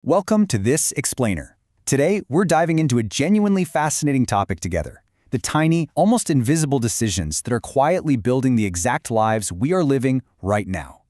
Welcome to This Explainer. Today, we're diving into a genuinely fascinating topic together: the tiny, almost invisible decisions that are quietly building the exact lives we are living right now.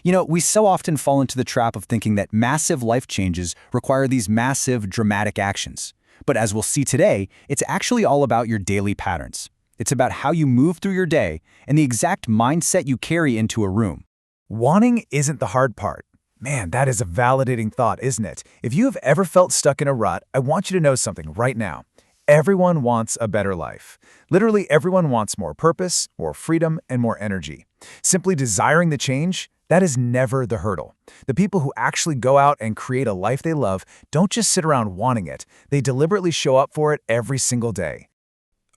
We so often fall into the trap of thinking that massive life changes require these massive, dramatic actions. But as we'll see today, it's actually all about your daily patterns. It's about how you move through your day and the exact mindset you carry into a room. Wanting isn't the hard part. Man, that is a validating thought, isn't it? If you have ever felt stuck in a rut, I want you to know something right now. Everyone wants a better life. Literally everyone wants more purpose, more freedom, and more energy. Simply desiring the change, that is never the hurdle. The people who actually go out and create a life they love don't just sit around wanting it. They deliberately show up for it every single day.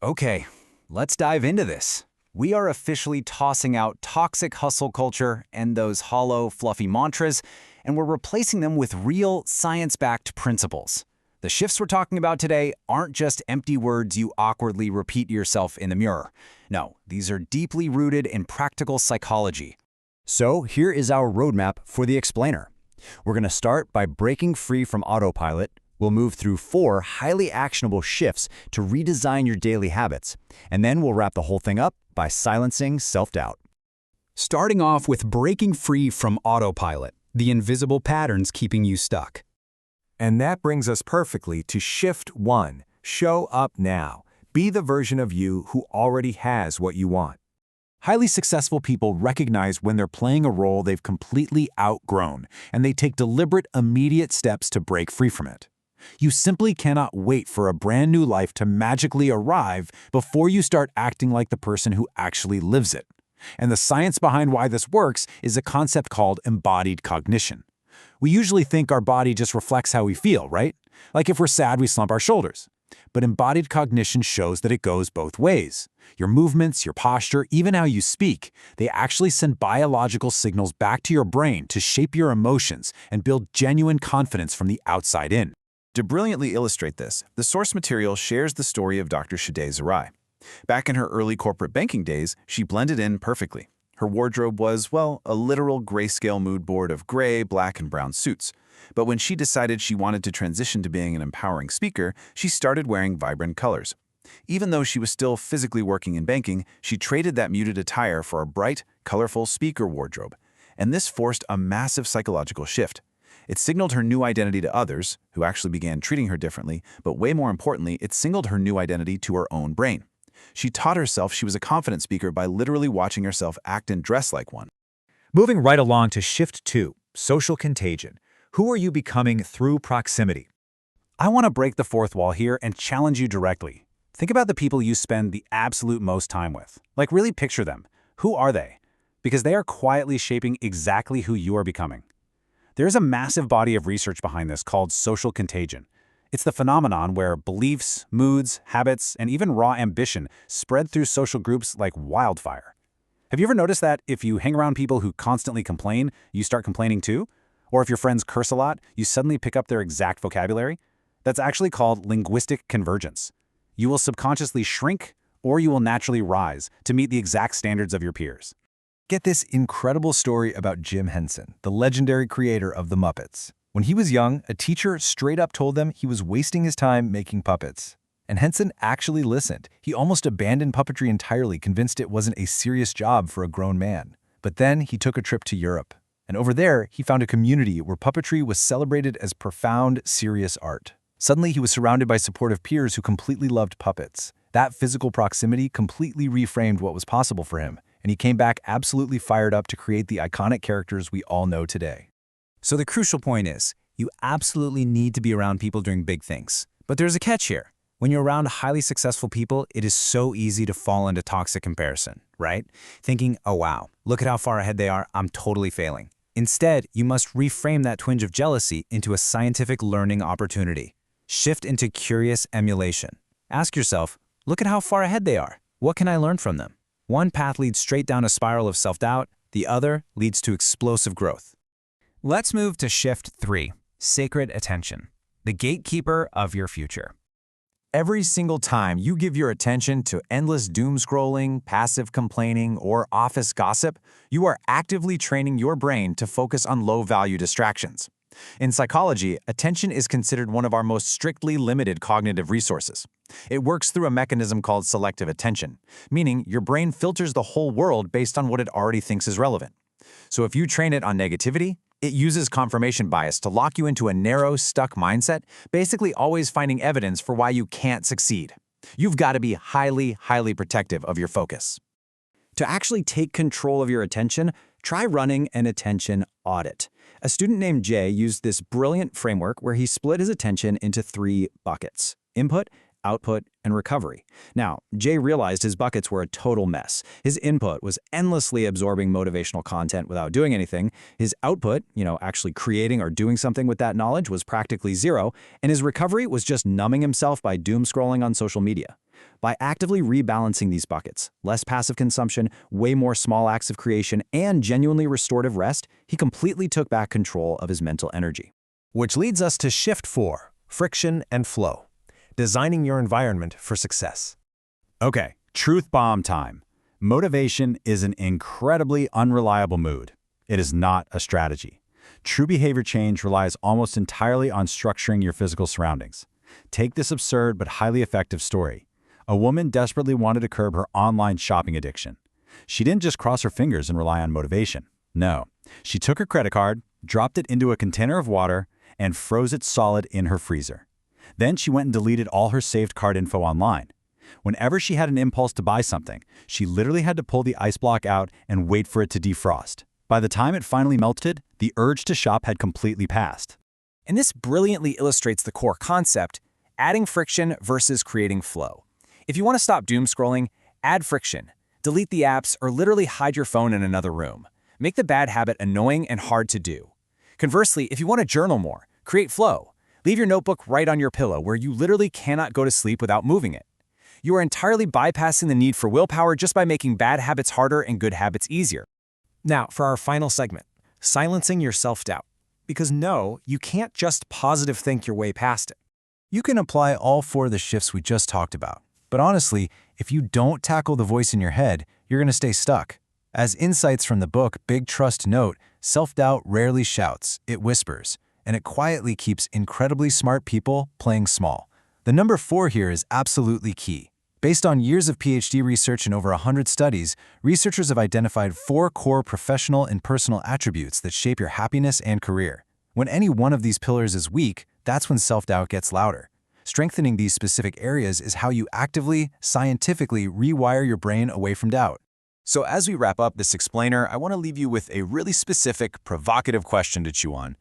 Okay, let's dive into this. We are officially tossing out toxic hustle culture and those hollow, fluffy mantras, and we're replacing them with real, science-backed principles. The shifts we're talking about today aren't just empty words you awkwardly repeat to yourself in the mirror. No, these are deeply rooted in practical psychology. So here is our roadmap for the explainer. We're going to start by breaking free from autopilot. We'll move through 4 highly actionable shifts to redesign your daily habits, and then we'll wrap the whole thing up by silencing self-doubt. Starting off with breaking free from autopilot, the invisible patterns keeping you stuck. And that brings us perfectly to Shift 1. Show up now. Be the version of you who already has what you want. Highly successful people recognize when they're playing a role they've completely outgrown, and they take deliberate, immediate steps to break free from it. You simply cannot wait for a brand new life to magically arrive before you start acting like the person who actually lives it. And the science behind why this works is a concept called embodied cognition. We usually think our body just reflects how we feel, right? Like if we're sad, we slump our shoulders. But embodied cognition shows that it goes both ways. Your movements, your posture, even how you speak, they actually send biological signals back to your brain to shape your emotions and build genuine confidence from the outside in. To brilliantly illustrate this, the source material shares the story of Dr. Shadeh Zarai. Back in her early corporate banking days, she blended in perfectly. Her wardrobe was, well, a literal grayscale mood board of gray, black, and brown suits. But when she decided she wanted to transition to being an empowering speaker, she started wearing vibrant colors. Even though she was still physically working in banking, she traded that muted attire for a bright, colorful speaker wardrobe. And this forced a massive psychological shift. It signaled her new identity to others, who actually began treating her differently, but way more importantly, it signaled her new identity to her own brain. She taught herself she was a confident speaker by literally watching herself act and dress like one. Moving right along to Shift 2, Social Contagion. Who are you becoming through proximity? I want to break the fourth wall here and challenge you directly. Think about the people you spend the absolute most time with. Like, really picture them. Who are they? Because they are quietly shaping exactly who you are becoming. There's a massive body of research behind this called Social Contagion. It's the phenomenon where beliefs, moods, habits, and even raw ambition spread through social groups like wildfire. Have you ever noticed that if you hang around people who constantly complain, you start complaining too? Or if your friends curse a lot, you suddenly pick up their exact vocabulary? That's actually called linguistic convergence. You will subconsciously shrink, or you will naturally rise to meet the exact standards of your peers. Get this incredible story about Jim Henson, the legendary creator of the Muppets. When he was young, a teacher straight up told them he was wasting his time making puppets. And Henson actually listened. He almost abandoned puppetry entirely, convinced it wasn't a serious job for a grown man. But then he took a trip to Europe. And over there, he found a community where puppetry was celebrated as profound, serious art. Suddenly, he was surrounded by supportive peers who completely loved puppets. That physical proximity completely reframed what was possible for him, and he came back absolutely fired up to create the iconic characters we all know today. So the crucial point is, you absolutely need to be around people doing big things. But there's a catch here. When you're around highly successful people, it is so easy to fall into toxic comparison, right? Thinking, oh wow, look at how far ahead they are, I'm totally failing. Instead, you must reframe that twinge of jealousy into a scientific learning opportunity. Shift into curious emulation. Ask yourself, look at how far ahead they are. What can I learn from them? One path leads straight down a spiral of self-doubt, the other leads to explosive growth. Let's move to Shift 3, Sacred Attention, the gatekeeper of your future. Every single time you give your attention to endless doom scrolling, passive complaining, or office gossip, you are actively training your brain to focus on low-value distractions. In psychology, attention is considered one of our most strictly limited cognitive resources. It works through a mechanism called selective attention, meaning your brain filters the whole world based on what it already thinks is relevant. So if you train it on negativity, it uses confirmation bias to lock you into a narrow, stuck mindset, basically always finding evidence for why you can't succeed. You've got to be highly, highly protective of your focus. To actually take control of your attention, try running an attention audit. A student named Jay used this brilliant framework where he split his attention into 3 buckets: input, output, and recovery. Now, Jay realized his buckets were a total mess. His input was endlessly absorbing motivational content without doing anything. His output, actually creating or doing something with that knowledge, was practically zero. And his recovery was just numbing himself by doom scrolling on social media. By actively rebalancing these buckets, less passive consumption, way more small acts of creation, and genuinely restorative rest, he completely took back control of his mental energy. Which leads us to shift 4, friction and flow. Designing your environment for success. Okay, truth bomb time. Motivation is an incredibly unreliable mood. It is not a strategy. True behavior change relies almost entirely on structuring your physical surroundings. Take this absurd but highly effective story. A woman desperately wanted to curb her online shopping addiction. She didn't just cross her fingers and rely on motivation. No, she took her credit card, dropped it into a container of water, and froze it solid in her freezer. Then she went and deleted all her saved card info online. Whenever she had an impulse to buy something, she literally had to pull the ice block out and wait for it to defrost. By the time it finally melted, the urge to shop had completely passed. And this brilliantly illustrates the core concept: adding friction versus creating flow. If you want to stop doom scrolling, add friction. Delete the apps or literally hide your phone in another room. Make the bad habit annoying and hard to do. Conversely, if you want to journal more, create flow. Leave your notebook right on your pillow where you literally cannot go to sleep without moving it. You are entirely bypassing the need for willpower just by making bad habits harder and good habits easier. Now, for our final segment, silencing your self-doubt. Because no, you can't just positive think your way past it. You can apply all 4 of the shifts we just talked about. But honestly, if you don't tackle the voice in your head, you're going to stay stuck. As insights from the book Big Trust note, self-doubt rarely shouts, it whispers. And it quietly keeps incredibly smart people playing small. The number 4 here is absolutely key. Based on years of PhD research and over 100 studies, researchers have identified 4 core professional and personal attributes that shape your happiness and career. When any one of these pillars is weak, that's when self-doubt gets louder. Strengthening these specific areas is how you actively, scientifically rewire your brain away from doubt. So as we wrap up this explainer, I want to leave you with a really specific, provocative question to chew on.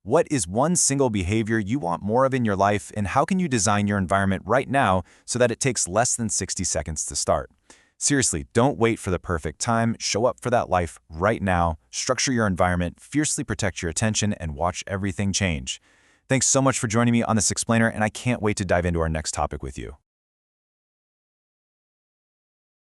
What is one single behavior you want more of in your life, and how can you design your environment right now so that it takes less than 60 seconds to start? Seriously, don't wait for the perfect time. Show up for that life right now. Structure your environment, fiercely protect your attention, and watch everything change. Thanks so much for joining me on this explainer, and I can't wait to dive into our next topic with you.